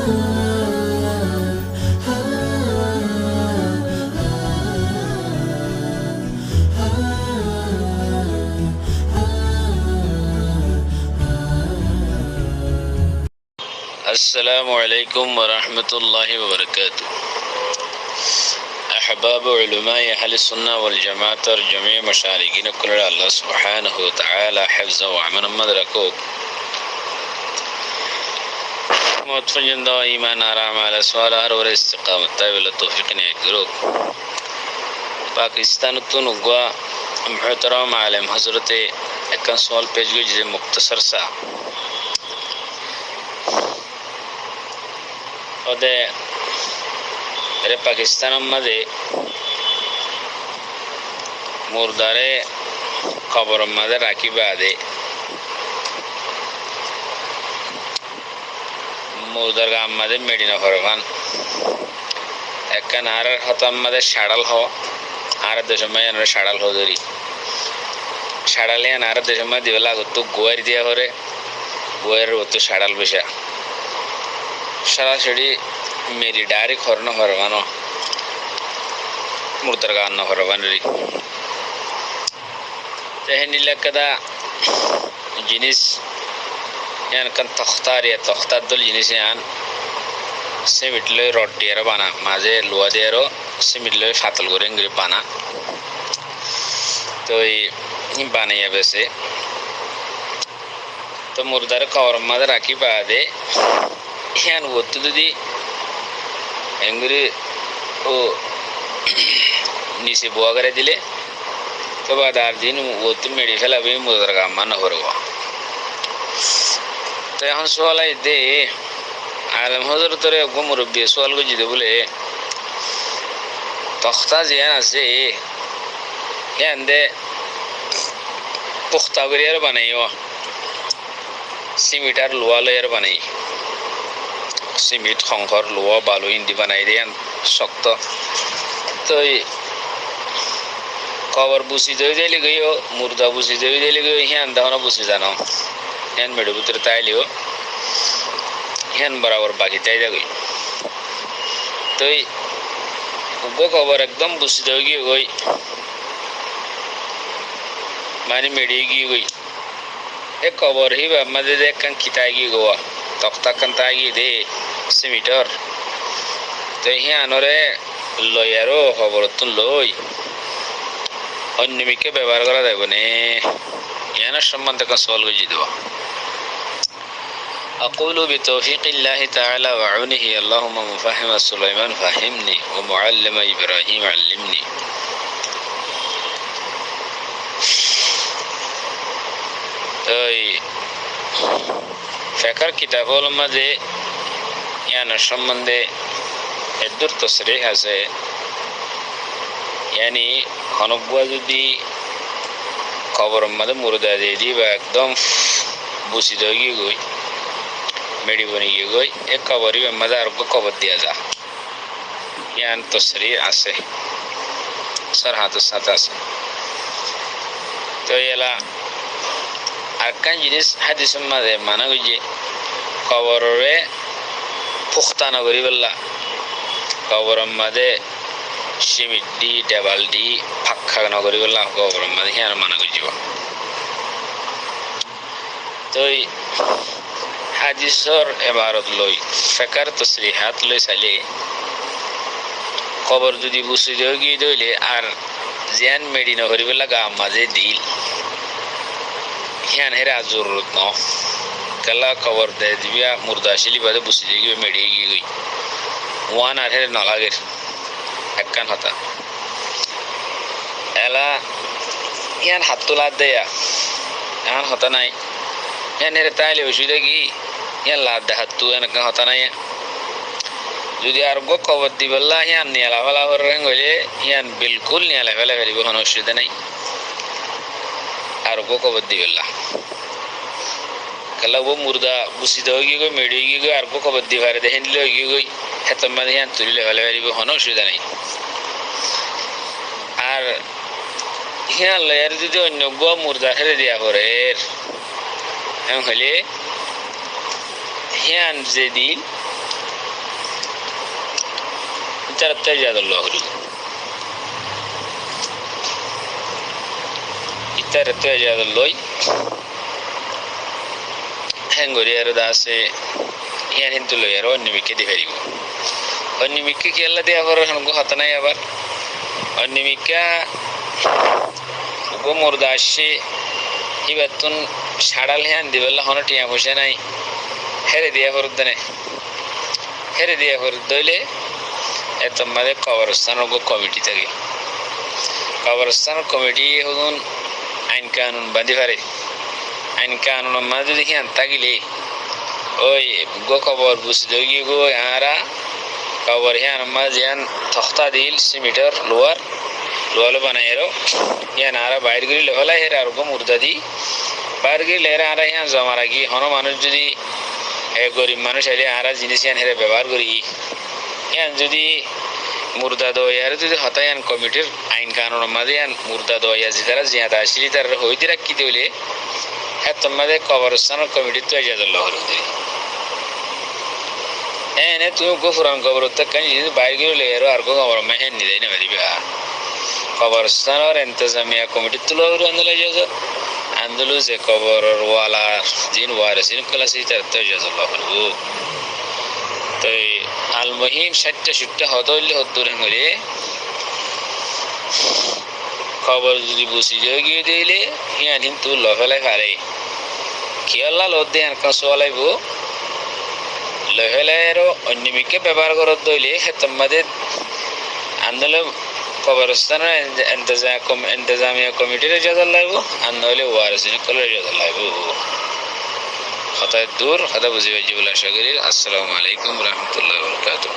السلام عليكم ورحمة الله وبركاته. أحباب علماء أهل السنة والجماعة جميع مشاركين كل الله سبحانه وتعالى حفظه وعمنا مدركوك موت فنجند إيمان آرام على سوالار اور استقامت تابل توفیق نیکروک. پاکستان تو نگوا محترم عالم حضرت اکن سوال پیش گئی جسے مختصر سا ওদে এরে পাকিস্তান মধ্যে মুরদারে কবর মধ্যে রাখি বাদে মুরদার গাম মধ্যে মেডিনা ফরমান একখান আর হতাম মধ্যে সাড়াল হ আর দেশময় আমরা সাড়াল হো ধরি সাড়ালে আর দেশময় দিবেলা তো গোয়ার দিয়া হরে গোয়ার তো সাড়াল বেশা সরাসরি মেরি ডাইরেক্ট হরনো হরবানো মুরদার গান হরবানি তেহেনিলাকদা জিনিস ইয়ান কান তখতারিয়া তখতাদুল জিনিস ইয়ান সিমিটলে রড দিয়ারো বানা মাঝে লোয়া দিয়ারো সিমিটলে ফাতল করে ইংরি বানা তো এই বানাইয়া বেসে তো মুরদার কবর মাঝে রাখি বাদে ইয়ান ওতো যদি এঙ্গুরি ও নিচে বোয়া করে দিলে তো বাদ আর দিন ওতো মেরে ফেলাবে মুরদার গাম মানা করবো. তো এখন সোয়াল দে আলম হজর তোরে মুরব্বী সোয়াল গুজি দে বলে তখতা জিয়ান আছে ইয়ান দে পুখতা করিয়ার বানাইও সিমিটার লোয়া লয়ার বানাই সিমিট খংখর লোয়া বালু ইন্দি বানাই দেন শক্ত তো কবর বুসি দই দিলে গইও মুর্দা বুসি দই দিলে গইও হিয়ান দাহনা বুসি জানো হিয়ান মেডু ভিতরে তাইলিও হিয়ান বরাবর বাকি তাই দা গই তো উগো কবর একদম বুসি দই গই গই মানে মেডি গই গই এ কবর হি বা মদে দেখান কিতাই গই গোয়া তক্তা কান তাই দে সিমিটার তো হিয়ানরে লয়ারো খবর তো লই অন্যমিকে ব্যবহার করা যাবে না ইয়ানার সম্বন্ধে একটা সওয়াল বুঝিয়ে দেব. أقول بتوفيق الله تعالى وعونه اللهم مفهم سليمان فهمني ومعلم إبراهيم علمني. এই ফিকর কিতাবুল মধ্যে ইয়ানার সম্বন্ধে এদুর তসরিহ আছে यानी খনকবুয়া যদি কবরের মধ্যে মুর্দা দিয়ে দিই বা একদম বুসিদ হয়ে গই মেডি বনে গিয়ে গই এক কবরই মধ্যে আর কবর দিয়া যা ইয়ান তসরিহ আছে সরহাতের সাথে আছে. তো এলা আরকান জিনিস হাদিসের মধ্যে মানা গইছে কবরে পুখতা না করি বললা কবরের মধ্যে সিমিট দি দেবাল দি ফাঁকা নগরী বললাম কবর মধ্যে হিয়ার মানা করছিব. তো হাদিসর এবারত লই ফিকর তসরিহাত লই চাইলে কবর যদি বুসি গিয়ে দইলে আর জিয়ান মেডি নগরী বললা গা মাঝে দিল হিয়ান হেরা জরুরত ন কেলা কবর দে দিবিয়া মুর্দা শিলি বাদে বুসি গিয়ে মেডি গিয়ে গই ওয়ান আর হেরে নলাগের একখান হতা এলা ইয়ান হাত তোলা দেয়া এখন হতা নাই ইয়ান এর তাইলে অসুবিধা কি ইয়ান লাভ দে হাত তু এনেকা হতা নাই যদি আর গো কবর দি বললা ইয়ান নিয়ালা ফেলা হরেন গইলে ইয়ান বিলকুল নিয়ালা ফেলা ফেলিব কোনো অসুবিধা নাই আর গো কবর দি বললা কেলা ও মুর্দা বুসিদ হয়ে গিয়ে গই মেডি গিয়ে গই আর গো কবর দি পারে দেখেন দিলে হয়ে গিয়ে গই হেতম মানে ইয়ান তুলিলে ফেলা ফেলিব কোনো অসুবিধা নাই. আর হিয়ান লয়ার যদি অন্য গো মুর্দা হেরে দিয়া করে হলে হিয়ান যে দিন ইতারতে ইজাদুল্লাহ হল ইতারতে ইজাদুল্লাহ হেঙ্গরি আর দাসে ইয়ান হিন্দু লই আর অন্যমিকে দি ফেরিব অন্যমিকে কি আল্লাহ দেয়া করার হানগো হাত নাই আবার অন্যমিকা গো মুর্দা আসে ইবাতুন সাড়াল হ্যান দিবেলা হন টিয়া পয়সা নাই হেরে দিয়া ফরুদ দেনে হেরে দিয়া ফরুদ দইলে এত মাঝে কবরস্থান কমিটি থাকে কবরস্থান কমিটি হন আইন কানুন বাঁধি পারে আইন কানুন মাঝে যদি হ্যান থাকিলে ওই গো কবর বুঝতে গিয়ে গো আরা কবর হ্যান মাঝে তখতা দিল সিমিটার লোয়ার লোয়ালো বানাই এরো ইয়ান আরা বাইর গিয়ে লেহলাই হেরে আর গো মুর্দা দি বাইর গিয়ে লেহরা আরা হ্যাঁ জমা রাখি হন মানুষ যদি গরিব মানুষ আইলে আরা জিনিস ইয়ান হেরে ব্যবহার করি ইয়ান যদি মুর্দা দয়ার যদি হতায়ান কমিটির আইন কানুন মাঝে ইয়ান মুর্দা দয়া যারা জিয়াদা আসলি তার হইতে রাখিতে হইলে হ্যাঁ তোমাদের কবরস্থানের কমিটি তো ইজাজুল্লাহ হল এনে তুমি গো ফুরান কবর যদি বাইর গিয়ে লেহরো আর গো কবর মেহেন নিদাই না পারিবা কবরস্থানের ইন্তজামিয়া কমিটি তুলো আন্দোলন ইজাজত আন্দোলন যে কবর ওয়ালা জিন ওয়ারিসিন কলা সেই তার তো ইজাজুল্লাহ হল তো আল মহিম 60-70 হদলে হদুর হলে খবর যদি বুঝি গিয়ে দিলে ইয়ান কিন্তু লফেলাই পারে কি আল্লাহ লোদ দেন কাসওয়ালাইব লফেলাইরো অন্যমিকে ব্যবহার করত দইলে হেতমাদে আন্দোলন কবরস্থানের ইন্তজামিয়া কমিটির ইজাজত লাগব আর নইলে ওয়ারিসিন কলা ইজাজত লাগব হতায় দূর হতা বুঝিবে জীবন আশা করি। আসসালামু আলাইকুম রহমতুল্লাহ বরকাতুহ।